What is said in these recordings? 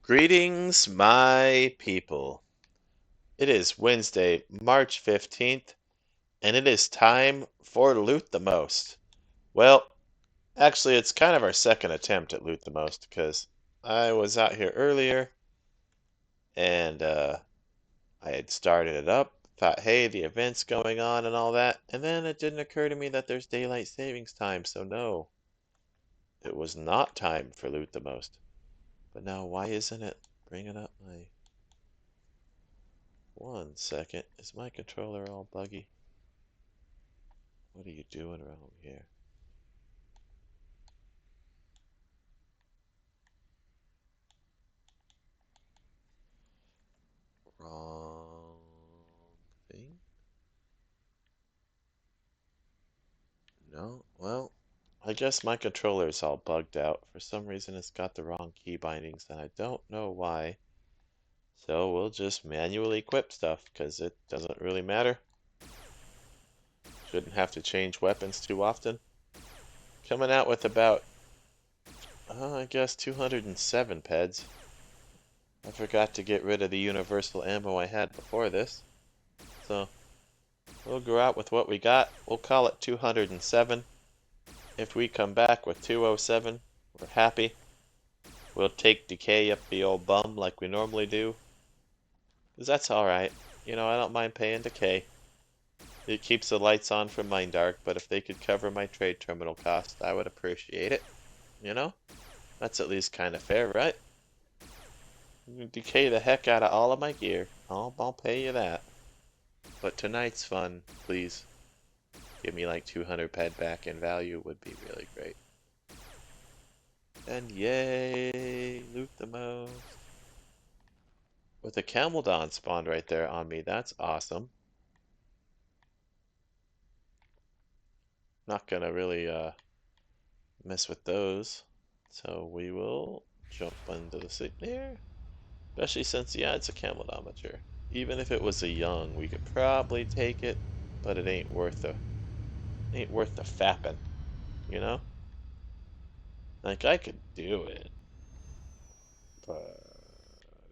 Greetings, my people. It is Wednesday, March 15th, and it is time for Loot the Most. Well, actually, it's kind of our second attempt at Loot the Most because I was out here earlier and I had started it up, thought, hey, the event's going on and all that, and then it didn't occur to me that there's daylight savings time, so no, it was not time for Loot the Most. But now, why isn't it bringing up my. One second. Is my controller all buggy? What are you doing around here? Wrong thing? No? Well, I guess my controller is all bugged out. For some reason it's got the wrong key bindings and I don't know why. So we'll just manually equip stuff because it doesn't really matter. Shouldn't have to change weapons too often. Coming out with about, I guess 207 peds. I forgot to get rid of the universal ammo I had before this. So we'll go out with what we got. We'll call it 207. If we come back with 207, we're happy. We'll take decay up the old bum like we normally do. Because that's alright. You know, I don't mind paying decay. It keeps the lights on from Mind Dark, but if they could cover my trade terminal cost, I would appreciate it. You know? That's at least kind of fair, right? You decay the heck out of all of my gear. I'll pay you that. But tonight's fun, please. Give me like 200 ped back in value would be really great. And yay, loot the most. With a Cameldon spawned right there on me, that's awesome. Not gonna really mess with those. So we will jump into the seat there. Especially since, yeah, it's a Cameldon mature. Even if it was a young, we could probably take it, but it ain't worth the fapping, you know? Like I could do it, but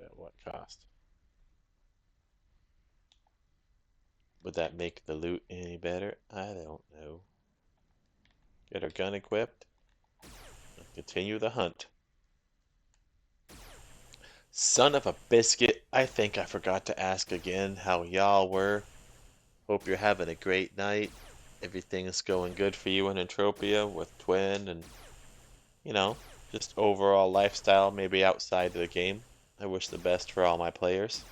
at what cost? Would that make the loot any better? I don't know. Get our gun equipped. And continue the hunt. Son of a biscuit, I think I forgot to ask again how y'all were. Hope you're having a great night. Everything's going good for you in Entropia with Twin and, you know, just overall lifestyle, maybe outside of the game. I wish the best for all my players.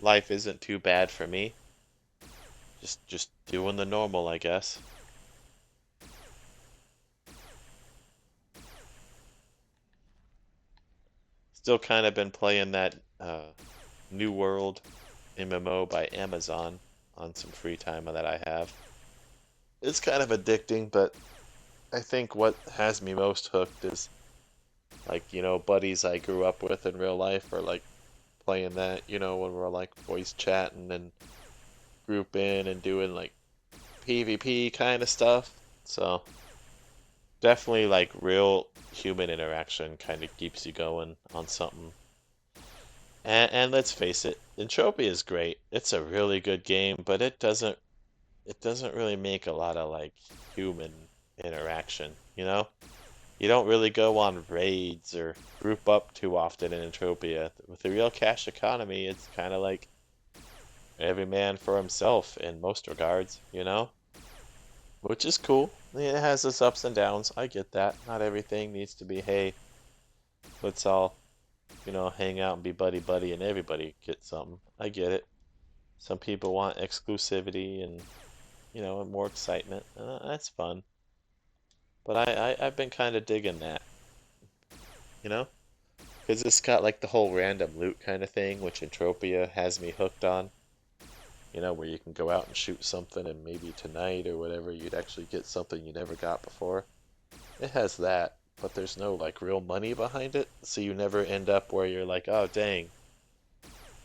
Life isn't too bad for me. Just doing the normal, I guess. Still kind of been playing that New World MMO by Amazon on some free time that I have. It's kind of addicting, but I think what has me most hooked is like, you know, buddies I grew up with in real life are like playing that, you know, when we're like voice chatting and group in and doing like PvP kind of stuff. So definitely like real human interaction kind of keeps you going on something. And let's face it, Entropia is great. It's a really good game, but it doesn't really make a lot of like human interaction, you know? You don't really go on raids or group up too often in Entropia. With the real cash economy, it's kind of like every man for himself in most regards, you know? Which is cool. It has its ups and downs. I get that. Not everything needs to be, hey, let's all, you know, hang out and be buddy buddy and everybody get something. I get it. Some people want exclusivity and, you know, and more excitement. And that's fun. But I've been kind of digging that, you know? Because it's got like the whole random loot kind of thing, which Entropia has me hooked on. You know, where you can go out and shoot something and maybe tonight or whatever you'd actually get something you never got before. It has that, but there's no like real money behind it, so you never end up where you're like, oh dang,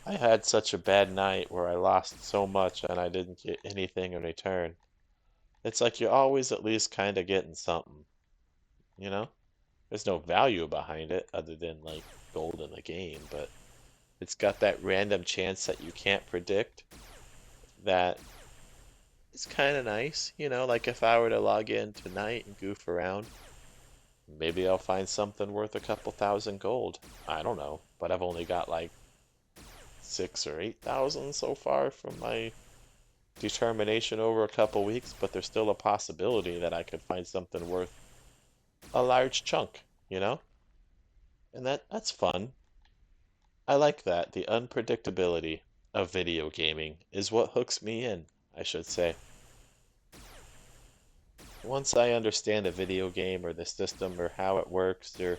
I had such a bad night where I lost so much and I didn't get anything in return. It's like you're always at least kind of getting something, you know? There's no value behind it other than like gold in the game, but it's got that random chance that you can't predict that is kind of nice. Like if I were to log in tonight and goof around, maybe I'll find something worth a couple thousand gold. I don't know, but I've only got like 6 or 8 thousand so far from my determination over a couple weeks, but there's still a possibility that I could find something worth a large chunk, you know? And that's fun. I like that. The unpredictability of video gaming is what hooks me in, I should say. Once I understand a video game or the system or how it works or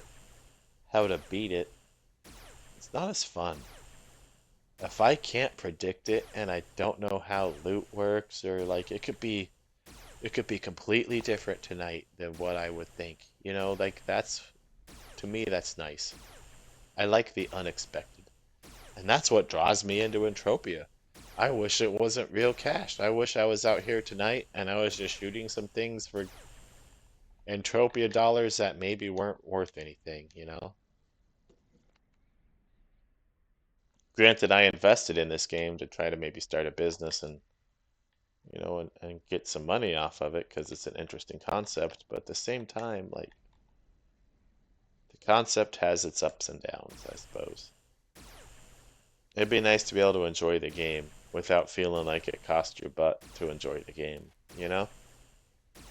how to beat it, it's not as fun. If I can't predict it and I don't know how loot works or like it could be completely different tonight than what I would think. Like that's to me that's nice. I like the unexpected. And that's what draws me into Entropia. I wish it wasn't real cash. I wish I was out here tonight and I was just shooting some things for Entropia dollars that maybe weren't worth anything. Granted, I invested in this game to try to maybe start a business and get some money off of it because it's an interesting concept, but at the same time, like the concept has its ups and downs, I suppose. It'd be nice to be able to enjoy the game without feeling like it cost your butt to enjoy the game, you know?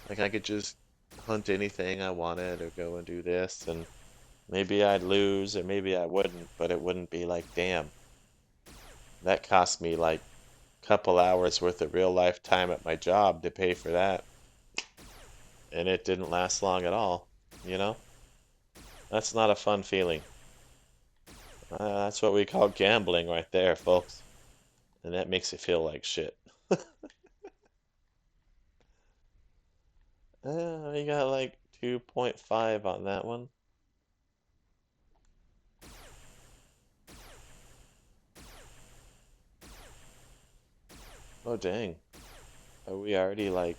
Like I could just hunt anything I wanted or go and do this, and maybe I'd lose or maybe I wouldn't, but it wouldn't be like, damn, that cost me like a couple hours worth of real life time at my job to pay for that, and it didn't last long at all, you know? That's not a fun feeling. That's what we call gambling right there, folks. And that makes it feel like shit. We got like 2.5 on that one. Oh, dang. Are we already like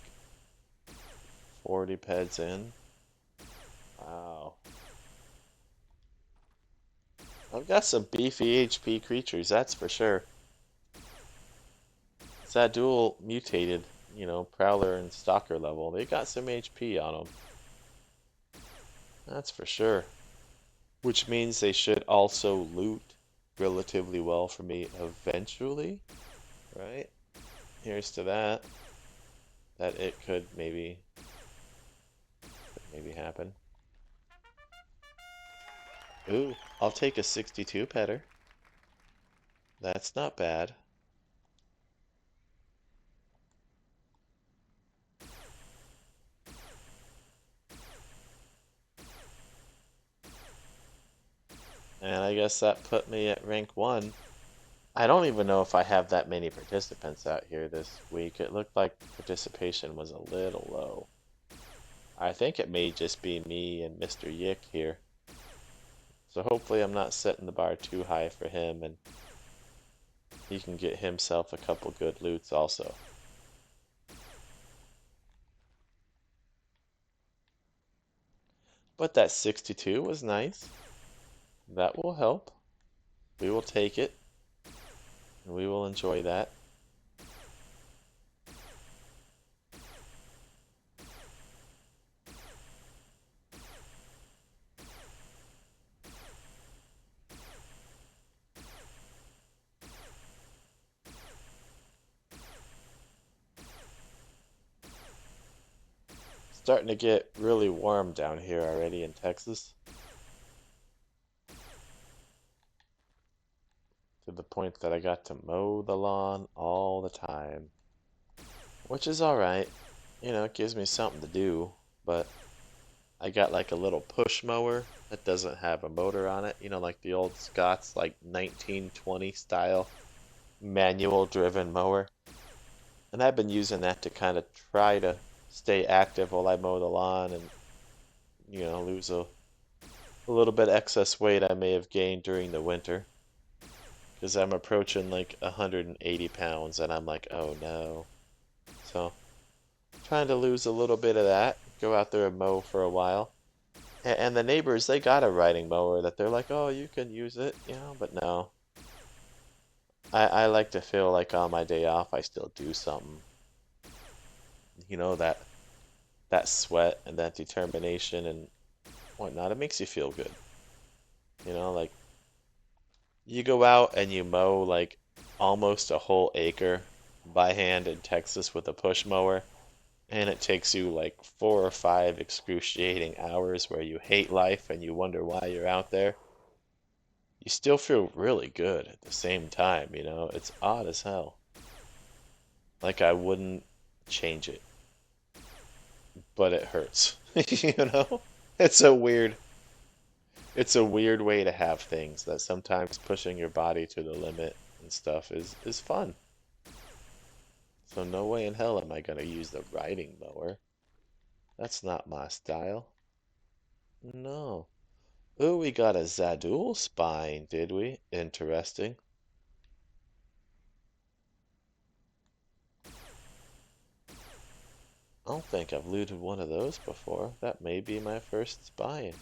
40 peds in? Wow. I've got some beefy HP creatures, that's for sure. Zadul mutated, Prowler and Stalker level. They got some HP on them. That's for sure. Which means they should also loot relatively well for me eventually, right? Here's to that. That it could maybe happen. Ooh, I'll take a 62 petter. That's not bad. And I guess that put me at rank 1. I don't even know if I have that many participants out here this week. It looked like participation was a little low. I think it may just be me and Mr. Yick here. So hopefully I'm not setting the bar too high for him and he can get himself a couple good loots also. But that 62 was nice. That will help. We will take it. And we will enjoy that. Starting to get really warm down here already in Texas. To the point that I got to mow the lawn all the time. Which is alright. It gives me something to do. But I got like a little push mower that doesn't have a motor on it. Like the old Scott's like 1920 style manual driven mower. And I've been using that to kind of try to stay active while I mow the lawn and, lose a little bit excess weight I may have gained during the winter. Because I'm approaching like 180 pounds and I'm like, oh no. So, trying to lose a little bit of that, go out there and mow for a while. And the neighbors, they got a riding mower that they're like, oh, you can use it, but no. I like to feel like on my day off I still do something. That sweat and that determination and whatnot, it makes you feel good. Like you go out and you mow like almost a whole acre by hand in Texas with a push mower, and it takes you like 4 or 5 excruciating hours where you hate life and you wonder why you're out there. You still feel really good at the same time. It's odd as hell. Like I wouldn't change it, but it hurts. You know? It's a weird it's a weird way to have things that sometimes pushing your body to the limit and stuff is fun. So no way in hell am I gonna use the riding mower. That's not my style. No. Ooh, we got a Zadul spine, did we? Interesting. I don't think I've looted one of those before. That may be my first spine.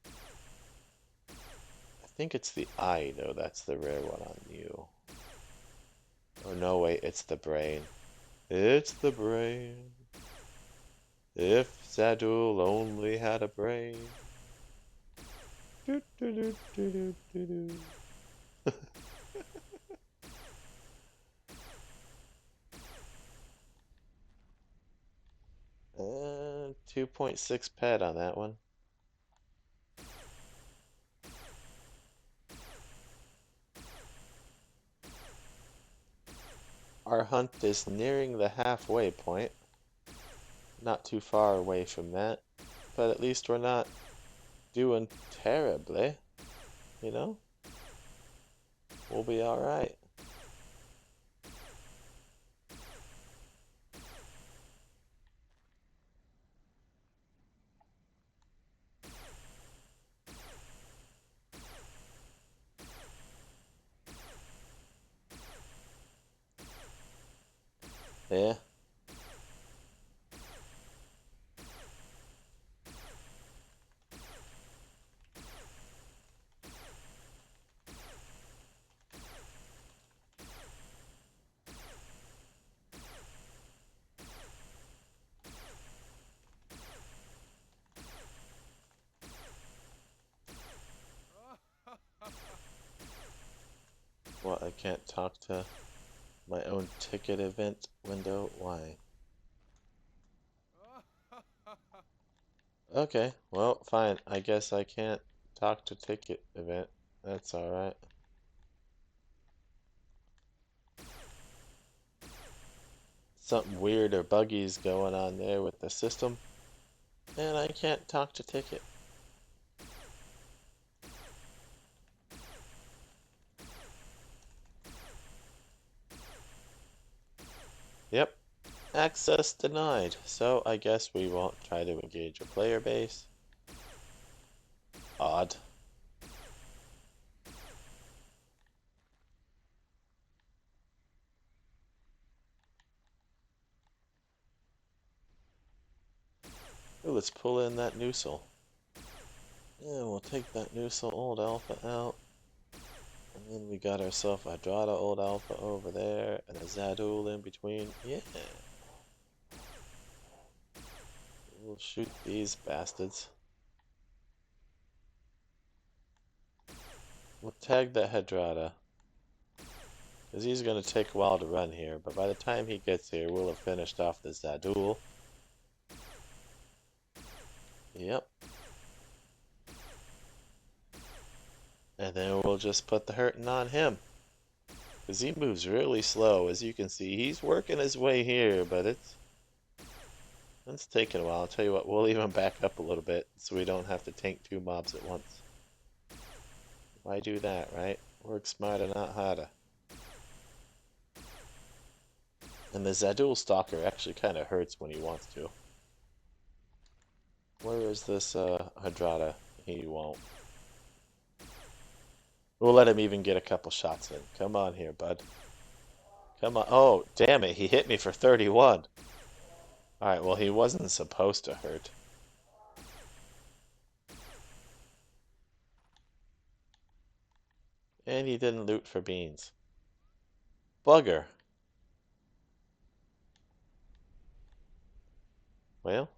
I think it's the eye, though. That's the rare one on you. Oh, no, wait, it's the brain. It's the brain. If Zadul only had a brain. Do, do, do, do, do, do, do. 2.6 pet on that one. Our hunt is nearing the halfway point. Not too far away from that. But at least we're not doing terribly. You know? We'll be alright. Yeah. What, I can't talk to my own ticket event window? Why? Okay, well, fine. I guess I can't talk to ticket event. That's alright. Something weird or buggy's going on there with the system, and I can't talk to ticket. Yep, access denied. So I guess we won't try to engage a player base. Odd. Ooh, let's pull in that Noosel. Yeah, we'll take that Noosel Old Alpha out. And then we got ourselves a Drata Old Alpha over there, and a Zadul in between. Yeah. We'll shoot these bastards. We'll tag that Hydrata. Because he's going to take a while to run here, but by the time he gets here, we'll have finished off the Zadul. Yep. And then we'll just put the hurting on him. Because he moves really slow, as you can see. He's working his way here, but it's taking a while. I'll tell you what, we'll even back up a little bit so we don't have to tank 2 mobs at once. Why do that, right? Work smarter, not harder. And the Zadul Stalker actually kind of hurts when he wants to. Where is this Hydrata? He won't. We'll let him even get a couple shots in. Come on here, bud. Come on. Oh, damn it. He hit me for 31. Alright, well, he wasn't supposed to hurt. And he didn't loot for beans. Bugger. Well,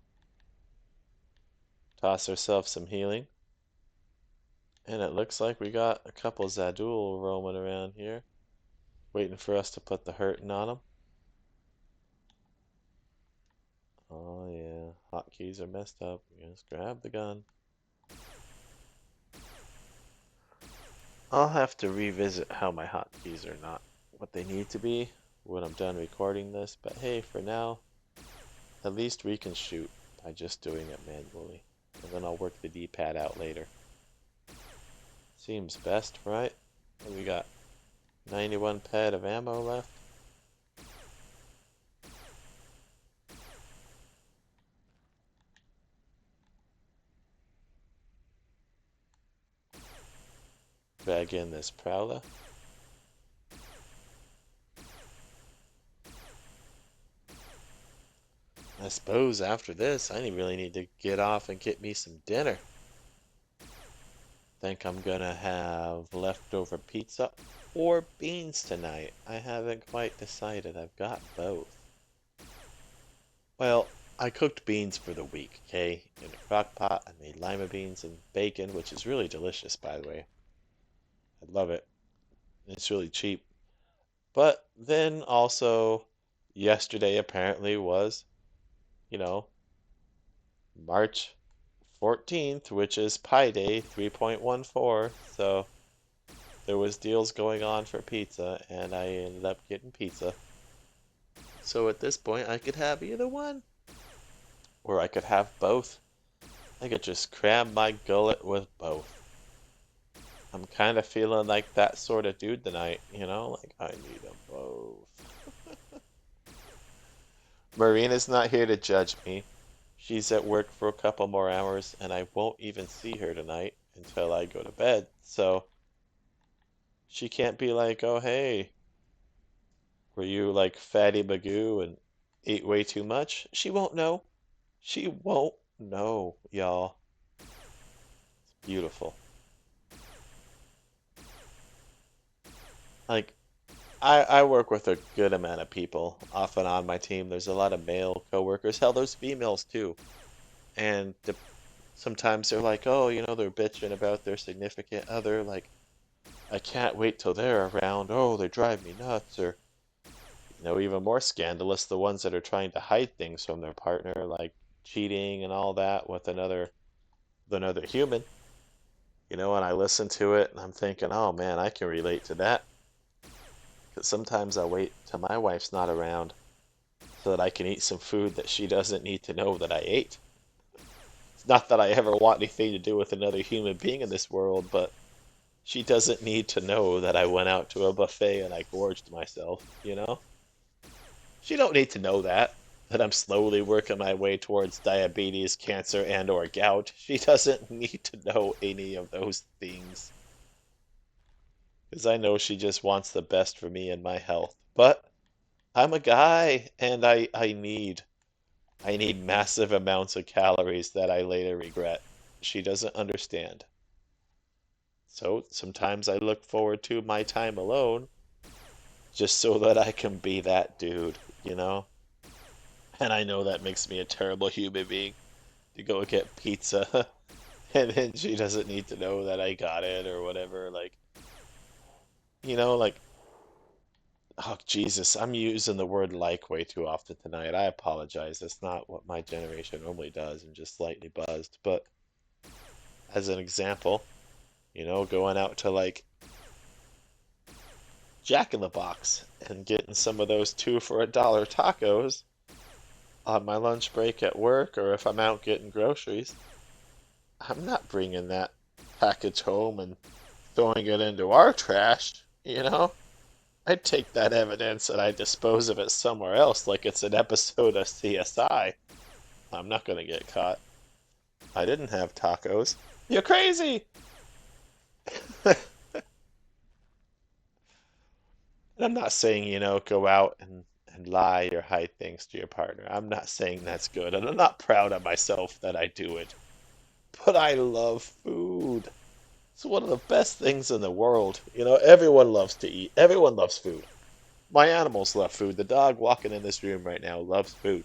toss ourselves some healing. And it looks like we got a couple Zadul roaming around here, waiting for us to put the hurting on them. Oh yeah, hotkeys are messed up. Just grab the gun. I'll have to revisit how my hotkeys are not what they need to be when I'm done recording this, but hey, for now, at least we can shoot by just doing it manually. And then I'll work the D-pad out later. Seems best, right? And we got 91 ped of ammo left. Bag in this Prowler. I suppose after this, I really need to get off and get me some dinner. Think I'm gonna have leftover pizza or beans tonight. I haven't quite decided. I've got both. Well, I cooked beans for the week, okay? In a crock pot, I made lima beans and bacon, which is really delicious, by the way. I love it. It's really cheap. But then also, yesterday apparently was, you know, March 14th, which is Pi Day 3.14. So there was deals going on for pizza, and I ended up getting pizza. So at this point, I could have either one, or I could have both. I could just cram my gullet with both. I'm kind of feeling like that sort of dude tonight, you know? Like, I need them both. Marina's not here to judge me. She's at work for a couple more hours, and I won't even see her tonight until I go to bed. So she can't be like, oh, hey, were you like Fatty Magoo and ate way too much? She won't know. She won't know, y'all. It's beautiful. Like, I work with a good amount of people off and on my team. There's a lot of male coworkers. Hell, there's females too. And sometimes they're like, oh, they're bitching about their significant other. Like, I can't wait till they're around. Oh, they drive me nuts. Or, even more scandalous, the ones that are trying to hide things from their partner, like cheating and all that with another human. And I listen to it and I'm thinking, oh man, I can relate to that. Because sometimes I wait till my wife's not around so that I can eat some food that she doesn't need to know that I ate. It's not that I ever want anything to do with another human being in this world, but she doesn't need to know that I went out to a buffet and I gorged myself? She don't need to know that I'm slowly working my way towards diabetes, cancer, and or gout. She doesn't need to know any of those things. Because I know she just wants the best for me and my health. But I'm a guy and I need massive amounts of calories that I later regret. She doesn't understand. So sometimes I look forward to my time alone just so that I can be that dude? And I know that makes me a terrible human being to go get pizza and then she doesn't need to know that I got it or whatever. Like, oh Jesus, I'm using the word like way too often tonight. I apologize. That's not what my generation normally does. I'm just slightly buzzed. But as an example, going out to like Jack in the Box and getting some of those two for $1 tacos on my lunch break at work, or if I'm out getting groceries, I'm not bringing that package home and throwing it into our trash. I'd take that evidence and I'd dispose of it somewhere else like it's an episode of CSI. I'm not gonna get caught. I didn't have tacos. You're crazy! And I'm not saying, go out and lie or hide things to your partner. I'm not saying that's good, and I'm not proud of myself that I do it. But I love food. It's one of the best things in the world. You know, everyone loves to eat. Everyone loves food. My animals love food. The dog walking in this room right now loves food.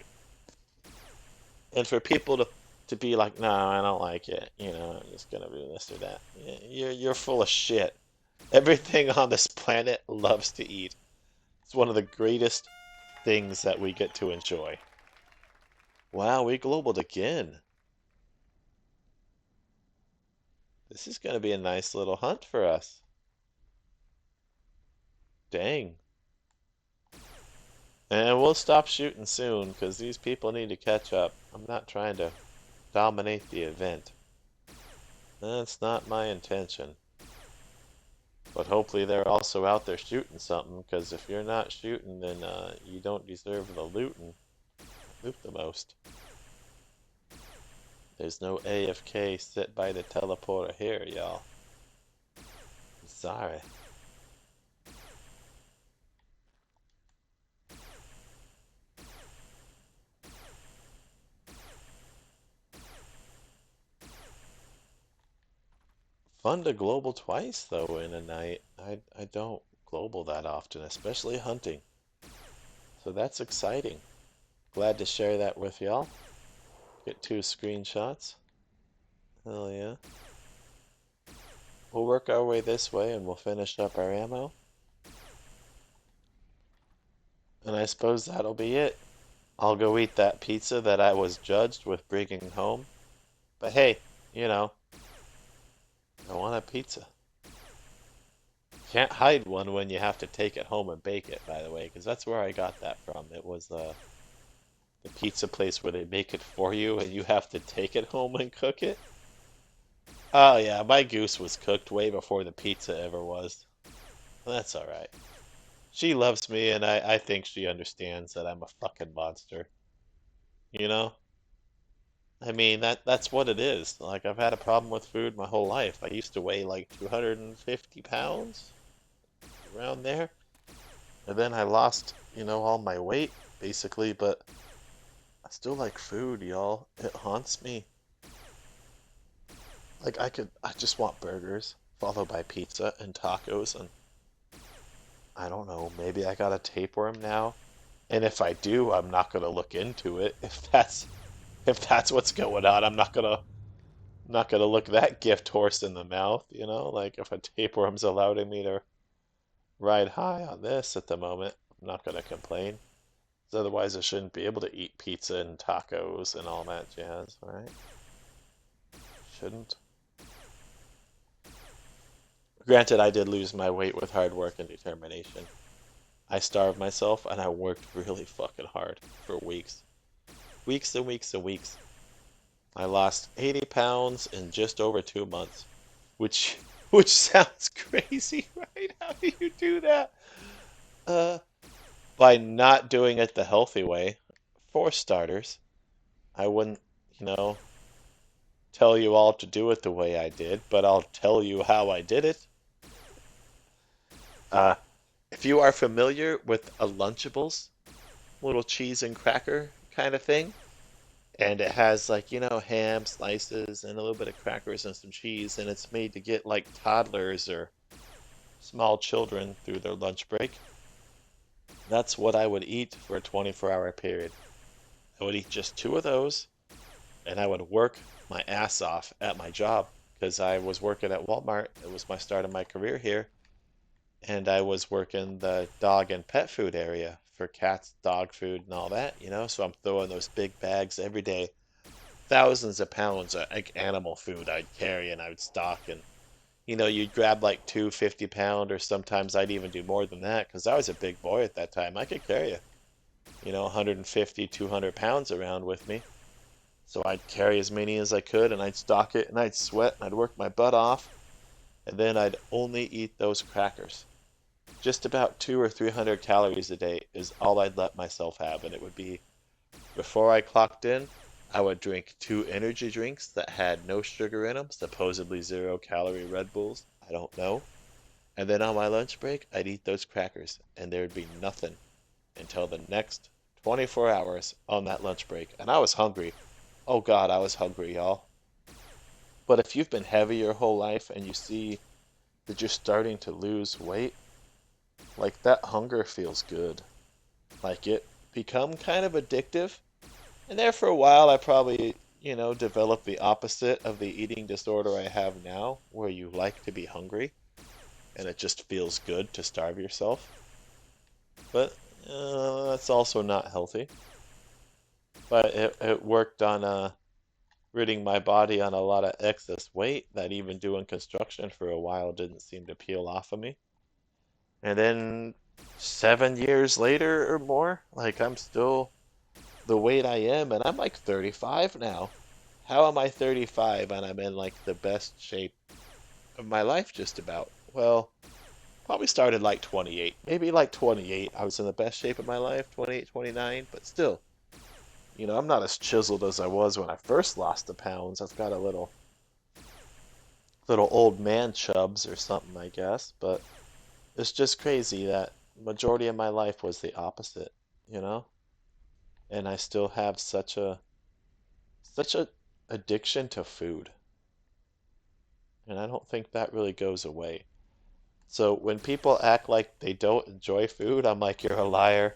And for people to be like, no, I don't like it. You know, I'm just gonna do this or that. You're full of shit. Everything on this planet loves to eat. It's one of the greatest things that we get to enjoy. Wow, we globaled again. This is gonna be a nice little hunt for us. Dang. And we'll stop shooting soon, because these people need to catch up. I'm not trying to dominate the event. That's not my intention. But hopefully they're also out there shooting something, because if you're not shooting, then you don't deserve the looting. Loot the most. There's no AFK sit by the teleporter here, y'all. Sorry. Fun to global twice, though, in a night. I don't global that often, especially hunting. So that's exciting. Glad to share that with y'all. Get 2 screenshots. Hell yeah. We'll work our way this way and we'll finish up our ammo. And I suppose that'll be it. I'll go eat that pizza that I was judged with bringing home. But hey, you know, I want a pizza. Can't hide one when you have to take it home and bake it, by the way, because that's where I got that from. It was the pizza place where they make it for you and you have to take it home and cook it. Oh yeah, my goose was cooked way before the pizza ever was. That's alright. She loves me and I think she understands that I'm a fucking monster. You know? I mean that's what it is. Like I've had a problem with food my whole life. I used to weigh like 250 pounds around there. And then I lost, all my weight basically, but I still like food, y'all. It haunts me. Like I just want burgers, followed by pizza and tacos, and I don't know, maybe I got a tapeworm now. And if I do, I'm not gonna look into it. If that's what's going on, I'm not gonna look that gift horse in the mouth, Like if a tapeworm's allowing me to ride high on this at the moment, I'm not gonna complain. 'Cause otherwise I shouldn't be able to eat pizza and tacos and all that jazz, right? Shouldn't. Granted, I did lose my weight with hard work and determination. I starved myself and I worked really fucking hard for weeks. Weeks and weeks and weeks. I lost 80 pounds in just over 2 months, which which sounds crazy, right? How do you do that? Uh, by not doing it the healthy way. For starters, I wouldn't, you know, tell you all to do it the way I did, but I'll tell you how I did it. Uh, if you are familiar with a Lunchables, little cheese and cracker kind of thing, and it has like, ham slices and a little bit of crackers and some cheese, and it's made to get like toddlers or small children through their lunch break. That's what I would eat for a 24-hour period. I would eat just 2 of those, and I would work my ass off at my job because I was working at Walmart. It was my start of my career here, and I was working the dog and pet food area for cats, dog food, and all that. So I'm throwing those big bags every day, thousands of pounds of like animal food I'd carry and I would stock. And you'd grab like 250 pound, or sometimes I'd even do more than that because I was a big boy at that time. I could carry 150, 200 pounds around with me. So I'd carry as many as I could and I'd stock it and I'd sweat and I'd work my butt off. And then I'd only eat those crackers. Just about 200 or 300 calories a day is all I'd let myself have. And it would be before I clocked in, I would drink 2 energy drinks that had no sugar in them, supposedly 0 calorie Red Bulls. I don't know. And then on my lunch break, I'd eat those crackers, and there'd be nothing until the next 24 hours on that lunch break. And I was hungry. Oh God, I was hungry, y'all. But if you've been heavy your whole life and you see that you're starting to lose weight, like that hunger feels good. Like it become kind of addictive. And there for a while I probably, developed the opposite of the eating disorder I have now, where you like to be hungry and it just feels good to starve yourself. But that's also not healthy. But it worked on ridding my body on a lot of excess weight that even doing construction for a while didn't seem to peel off of me. And then 7 years later or more, like I'm still the weight I am, and I'm like 35 now. How am I 35 and I'm in like the best shape of my life just about? Well, probably started like 28. Maybe like 28 I was in the best shape of my life, 28, 29, but still, I'm not as chiseled as I was when I first lost the pounds. I've got a little old man chubs or something, I guess, but it's just crazy that majority of my life was the opposite, you know? And I still have such a addiction to food, and I don't think that really goes away. So when people act like they don't enjoy food, I'm like, you're a liar.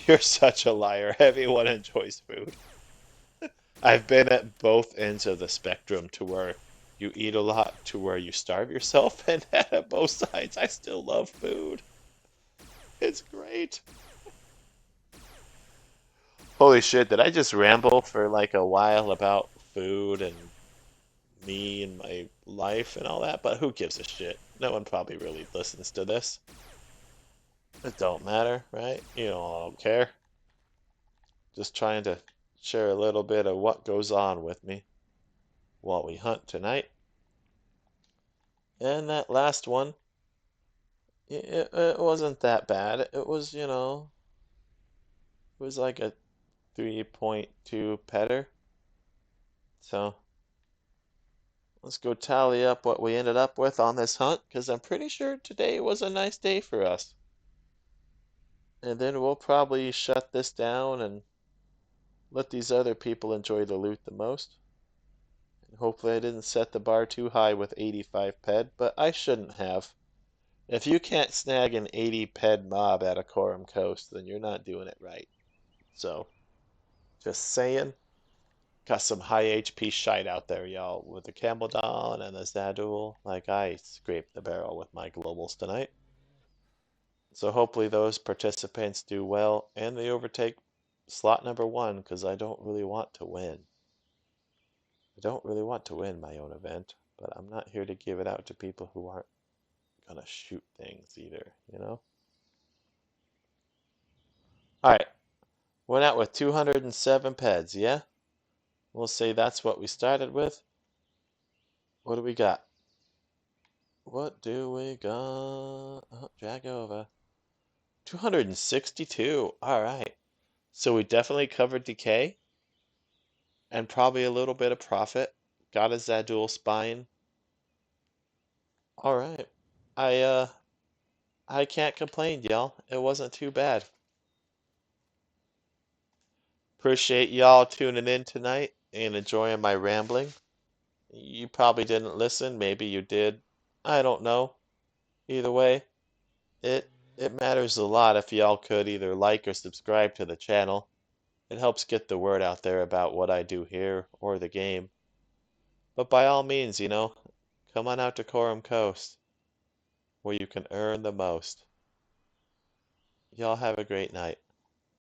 You're such a liar. Everyone enjoys food. I've been at both ends of the spectrum to where you eat a lot to where you starve yourself, and at both sides, I still love food. It's great. Holy shit, did I just ramble for like a while about food and me and my life and all that? But who gives a shit? No one probably really listens to this. It don't matter, right? I don't care. Just trying to share a little bit of what goes on with me while we hunt tonight. And that last one, it wasn't that bad. It was like a 3.2 petter. So let's go tally up what we ended up with on this hunt, because I'm pretty sure today was a nice day for us. And then we'll probably shut this down and let these other people enjoy the loot the most. And hopefully I didn't set the bar too high with 85 ped, but I shouldn't have. If you can't snag an 80 ped mob at a Khorum Coast, then you're not doing it right. So, just saying. Got some high HP shite out there, y'all, with the Cameldon and the Zadul. Like, I scraped the barrel with my globals tonight. So hopefully those participants do well and they overtake slot number one, because I don't really want to win. I don't really want to win my own event, but I'm not here to give it out to people who aren't gonna shoot things either, you know? Alright, went out with 207 peds, yeah? We'll say that's what we started with. What do we got? What do we got? Oh, drag over. 262. Alright. So we definitely covered decay and probably a little bit of profit. Got a Zadul spine. Alright. I uh I can't complain, y'all. It wasn't too bad. Appreciate y'all tuning in tonight and enjoying my rambling. You probably didn't listen, maybe you did. I don't know. Either way, it it matters a lot if y'all could either like or subscribe to the channel. It helps get the word out there about what I do here or the game. But by all means, come on out to Khorum Coast, where you can earn the most. Y'all have a great night.